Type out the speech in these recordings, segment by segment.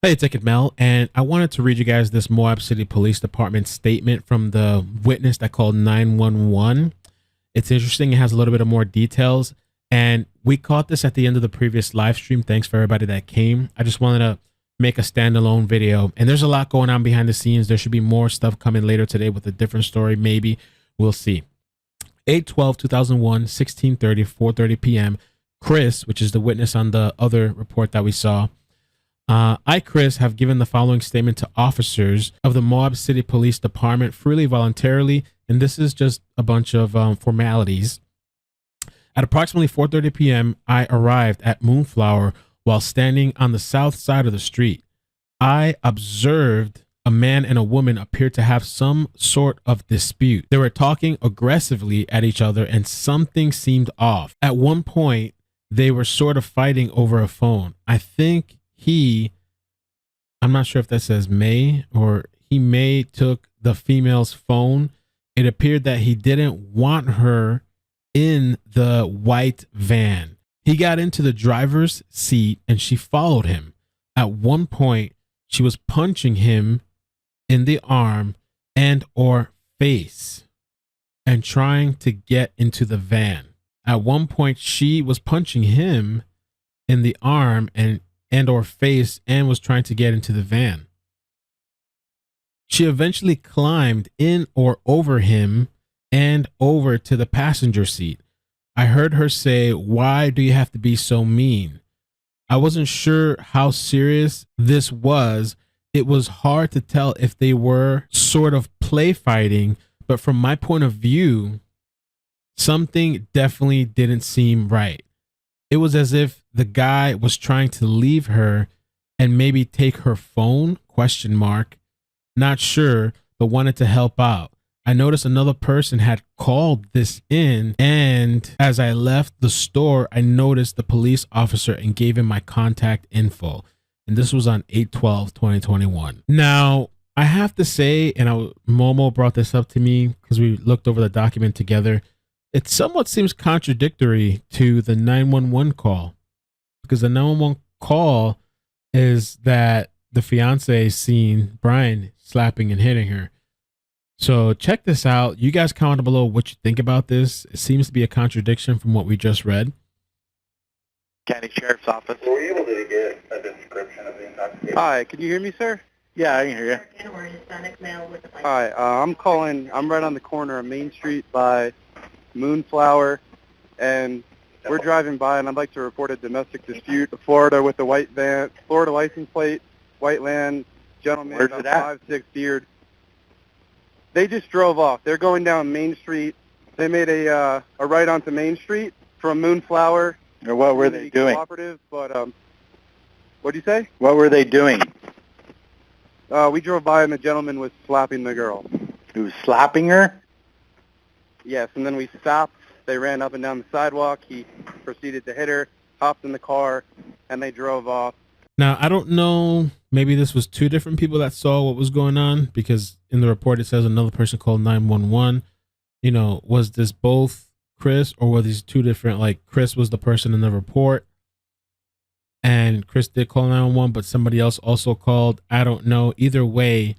Hey, it's iCKeDMeL, and I wanted to read you guys this Moab City Police Department statement from the witness that called 911. It's interesting. It has a little bit of more details, and we caught this at the end of the previous live stream. Thanks for everybody that came. I just wanted to make a standalone video, and there's a lot going on behind the scenes. There should be more stuff coming later today with a different story. Maybe we'll see. 8/12/2001, 16:30, 4:30 p.m. Chris, which is the witness on the other report that we saw, I, Chris, have given the following statement to officers of the Moab City Police Department freely, voluntarily, and this is just a bunch of formalities. At approximately 4:30 p.m., I arrived at Moonflower while standing on the south side of the street. I observed a man and a woman appeared to have some sort of dispute. They were talking aggressively at each other, and something seemed off. At one point, they were sort of fighting over a phone. I think I'm not sure if that says may, or he may took the female's phone. It appeared that he didn't want her in the white van. He got into the driver's seat and she followed him. At one point, she was punching him in the arm and or face and trying to get into the van. At one point, she was punching him in the arm and or face and was trying to get into the van. She eventually climbed in or over him and over to the passenger seat. I heard her say, "Why do you have to be so mean?" I wasn't sure how serious this was. It was hard to tell if they were sort of play fighting, but from my point of view, something definitely didn't seem right. It was as if the guy was trying to leave her and maybe take her phone, ? Not sure, but wanted to help out. I noticed another person had called this in, and as I left the store, I noticed the police officer and gave him my contact info. And this was on 8/12/2021. Now, I have to say, and Momo brought this up to me because we looked over the document together. It somewhat seems contradictory to the 911 call, because the 911 call is that the fiance seen Brian slapping and hitting her. So check this out. You guys comment below what you think about this. It seems to be a contradiction from what we just read. County Sheriff's Office. Were you able to get a description of the intoxication? Hi, can you hear me, sir? Yeah, I can hear you. Hi, I'm calling. I'm right on the corner of Main Street by Moonflower, and we're driving by, and I'd like to report a domestic dispute. Florida with the white van, Florida license plate, white land, gentleman, Where's it at? 5'6" beard. They just drove off. They're going down Main Street. They made a right onto Main Street from Moonflower. Or what were they doing? Cooperative, but what'd you say? What were they doing? We drove by, and the gentleman was slapping the girl. He was slapping her? Yes, and then we stopped. They ran up and down the sidewalk. He proceeded to hit her, hopped in the car, and they drove off. Now, I don't know. Maybe this was two different people that saw what was going on, because in the report it says another person called 911. You know, was this both Chris, or were these two different? Like, Chris was the person in the report, and Chris did call 911, but somebody else also called. I don't know. Either way,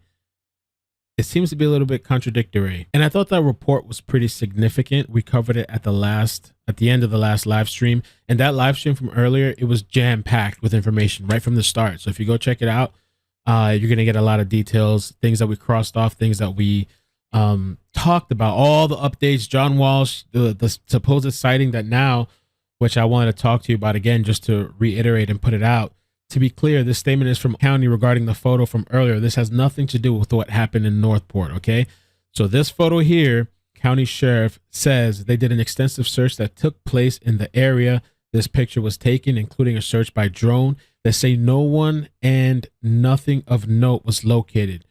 it seems to be a little bit contradictory. And I thought that report was pretty significant. We covered it at the end of the last live stream. And that live stream from earlier, it was jam-packed with information right from the start. So if you go check it out, you're going to get a lot of details, things that we crossed off, things that we talked about, all the updates. John Walsh, the supposed sighting that now, which I wanted to talk to you about again, just to reiterate and put it out. To be clear, this statement is from county regarding the photo from earlier. This has nothing to do with what happened in Northport, okay? So this photo here, county sheriff says they did an extensive search that took place in the area this picture was taken, including a search by drone. They say no one and nothing of note was located.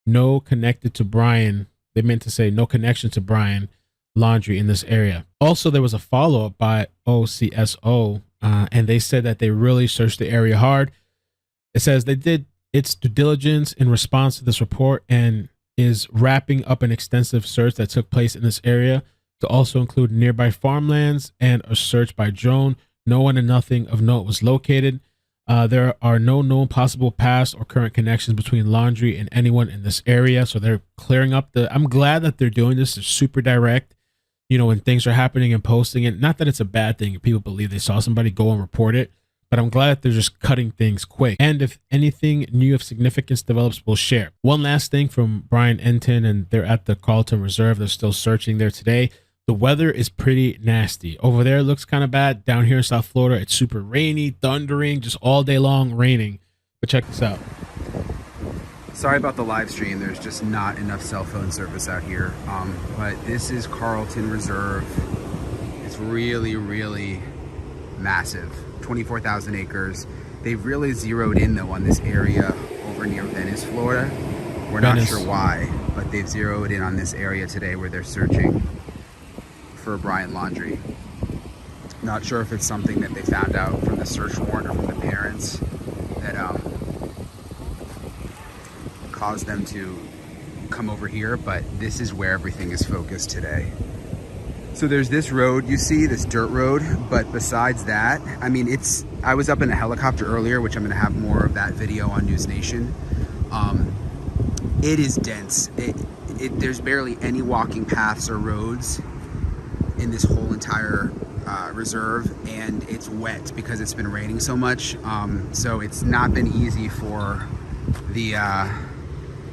No connected to Brian. They meant to say no connection to Brian Laundrie in this area. Also, there was a follow-up by OCSO, and they said that they really searched the area hard. It says they did its due diligence in response to this report and is wrapping up an extensive search that took place in this area to also include nearby farmlands and a search by drone. No one and nothing of note was located. There are no known possible past or current connections between Laundrie and anyone in this area. So they're clearing up I'm glad that they're doing this. They're super direct, when things are happening and posting it. Not that it's a bad thing if people believe they saw somebody, go and report it. But I'm glad that they're just cutting things quick. And if anything new of significance develops, we'll share. One last thing from Brian Enton, and they're at the Carlton Reserve. They're still searching there today. The weather is pretty nasty. Over there, it looks kind of bad. Down here in South Florida, it's super rainy, thundering, just all day long raining. But check this out. Sorry about the live stream. There's just not enough cell phone service out here. But this is Carlton Reserve. It's really, really massive. 24,000 acres. They've really zeroed in though on this area over near Venice, Florida. We're not sure why, but they've zeroed in on this area today where they're searching for Brian Laundrie. Not sure if it's something that they found out from the search warrant or from the parents that caused them to come over here, but this is where everything is focused today. So there's this road, you see, this dirt road, but besides that, I mean, I was up in a helicopter earlier, which I'm gonna have more of that video on News Nation. It is dense. There's barely any walking paths or roads in this whole entire reserve, and it's wet because it's been raining so much. So it's not been easy for the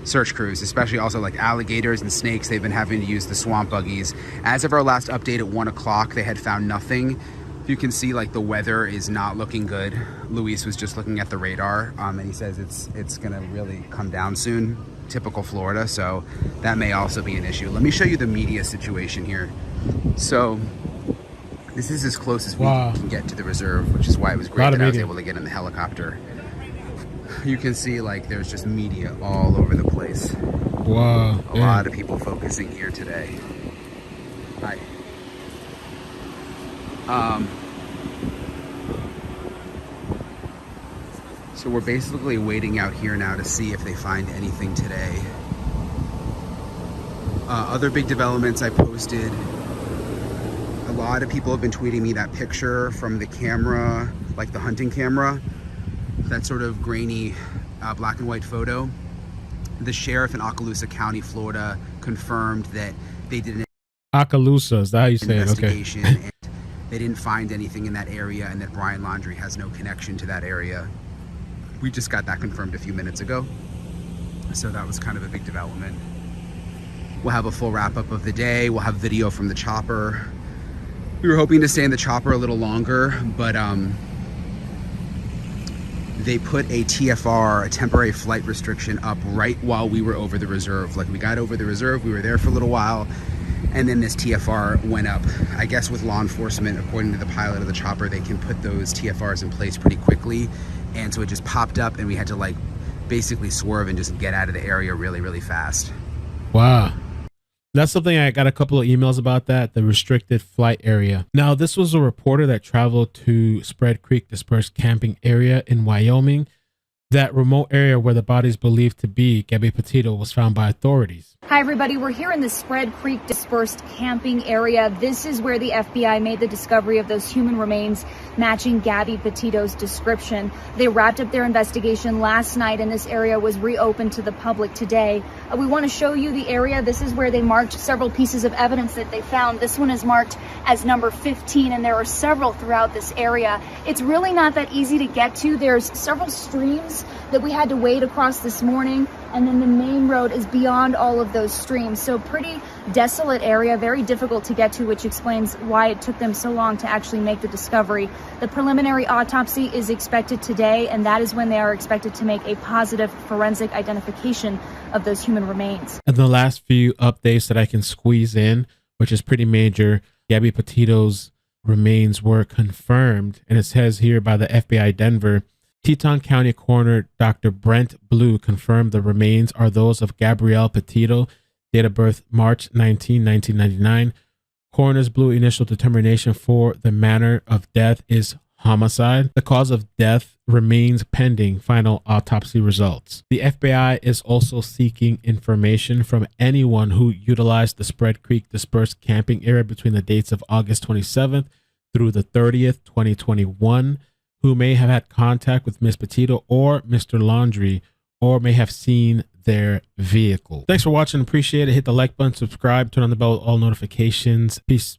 search crews, especially also like alligators and snakes. They've been having to use the swamp buggies. As of our last update at 1 o'clock, they had found nothing. You can see like the weather is not looking good. Luis was just looking at the radar, and he says it's gonna really come down soon. Typical Florida, so that may also be an issue. Let me show you the media situation here. So this is as close as we can get to the reserve, which is why it was great that I was able to get in the helicopter. You can see like there's just media all over the place. Wow. A lot of people focusing here today. Hi. So we're basically waiting out here now to see if they find anything today. Other big developments I posted. A lot of people have been tweeting me that picture from the camera, like the hunting camera. That sort of grainy black and white photo. The sheriff in Okaloosa County, Florida, confirmed that they did an Okaloosa, is that how you say it? investigation, Okay. and they didn't find anything in that area, and that Brian Laundrie has no connection to that area. We just got that confirmed a few minutes ago. So that was kind of a big development. We'll have a full wrap up of the day. We'll have video from the chopper. We were hoping to stay in the chopper a little longer, but they put a TFR, a temporary flight restriction, up right while we were over the reserve. Like we got over the reserve, we were there for a little while, and then this TFR went up. I guess with law enforcement, according to the pilot of the chopper, they can put those TFRs in place pretty quickly. And so it just popped up and we had to like basically swerve and just get out of the area really, really fast. Wow. That's something I got a couple of emails about, that the restricted flight area. Now, this was a reporter that traveled to Spread Creek Dispersed camping area in Wyoming. That remote area where the body is believed to be, Gabby Petito, was found by authorities. Hi, everybody. We're here in the Spread Creek Dispersed camping area. This is where the FBI made the discovery of those human remains matching Gabby Petito's description. They wrapped up their investigation last night, and this area was reopened to the public today. We want to show you the area. This is where they marked several pieces of evidence that they found. This one is marked as number 15, and there are several throughout this area. It's really not that easy to get to. There's several streams that we had to wade across this morning, and then the main road is beyond all of those streams. So pretty desolate area, very difficult to get to, which explains why it took them so long to actually make the discovery. The preliminary autopsy is expected today, and that is when they are expected to make a positive forensic identification of those human remains. And the last few updates that I can squeeze in, which is pretty major, Gabby Petito's remains were confirmed, and it says here by the FBI Denver. Teton County Coroner Dr. Brent Blue confirmed the remains are those of Gabrielle Petito, date of birth March 19, 1999. Coroner's Blue initial determination for the manner of death is homicide. The cause of death remains pending final autopsy results. The FBI is also seeking information from anyone who utilized the Spread Creek Dispersed camping area between the dates of August 27th through the 30th, 2021. who may have had contact with Miss Petito or Mr. Laundrie, or may have seen their vehicle. Thanks for watching. Appreciate it. Hit the like button, subscribe, turn on the bell, all notifications. Peace.